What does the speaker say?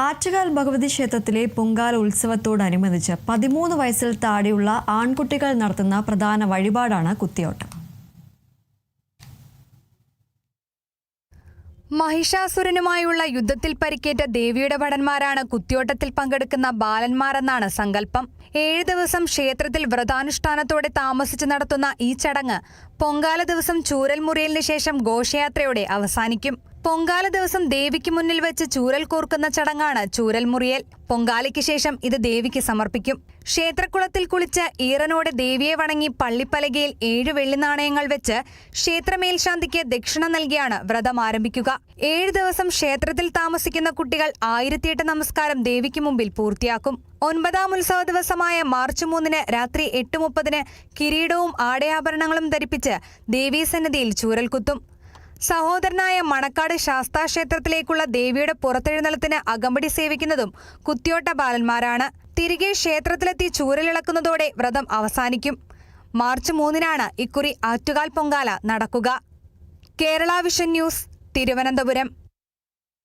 ആറ്റുകാൽ ഭഗവതി ക്ഷേത്രത്തിലെ പൊങ്കാല ഉത്സവത്തോടനുബന്ധിച്ച് 13 വയസ്സിൽ താഴെയുള്ള ആൺകുട്ടികൾ നടത്തുന്ന പ്രധാന വഴിപാടാണ് കുത്തിയോട്ടം. മഹിഷാസുരനുമായുള്ള യുദ്ധത്തിൽ പരിക്കേറ്റ ദേവിയുടെ ഭടന്മാരാണ് കുത്തിയോട്ടത്തിൽ പങ്കെടുക്കുന്ന ബാലന്മാരെന്നാണ് സങ്കല്പം. 7 ദിവസം ക്ഷേത്രത്തിൽ വ്രതാനുഷ്ഠാനത്തോടെ താമസിച്ച് നടത്തുന്ന ഈ ചടങ്ങ് പൊങ്കാല ദിവസം ചൂരൽ മുറിയലിന് ശേഷം ഘോഷയാത്രയോടെ അവസാനിക്കും. പൊങ്കാല ദിവസം ദേവിക്ക് മുന്നിൽ വെച്ച് ചൂരൽ കോർക്കുന്ന ചടങ്ങാണ് ചൂരൽ മുറിയൽ. പൊങ്കാലയ്ക്ക് ശേഷം ഇത് ദേവിക്ക് സമർപ്പിക്കും. ക്ഷേത്രക്കുളത്തിൽ കുളിച്ച് ഈറനോടെ ദേവിയെ വണങ്ങി പള്ളിപ്പലകയിൽ 7 വെള്ളി നാണയങ്ങൾ വെച്ച് ക്ഷേത്രമേൽശാന്തിക്ക് ദക്ഷിണ നൽകിയാണ് വ്രതം ആരംഭിക്കുക. 7 ദിവസം ക്ഷേത്രത്തിൽ താമസിക്കുന്ന കുട്ടികൾ 1008 നമസ്കാരം ദേവിക്ക് മുമ്പിൽ പൂർത്തിയാക്കും. 9ാം ഉത്സവ ദിവസമായ മാർച്ച് 3 രാത്രി 8:30 കിരീടവും ആടയാഭരണങ്ങളും ധരിപ്പിച്ച് ദേവീസന്നിധിയിൽ ചൂരൽ കുത്തും. സഹോദരനായ മണക്കാട് ശാസ്താക്ഷേത്രത്തിലേക്കുള്ള ദേവിയുടെ പുറത്തെഴുന്നള്ളത്തിന് അകമ്പടി സേവിക്കുന്നതും കുത്തിയോട്ട ബാലന്മാരാണ്. തിരികെ ക്ഷേത്രത്തിലെത്തി ചൂരലിളക്കുന്നതോടെ വ്രതം അവസാനിക്കും. മാർച്ച് 3 ഇക്കുറി ആറ്റുകാൽ പൊങ്കാല നടക്കുക. Kerala vision news, Thiruvananthapuram.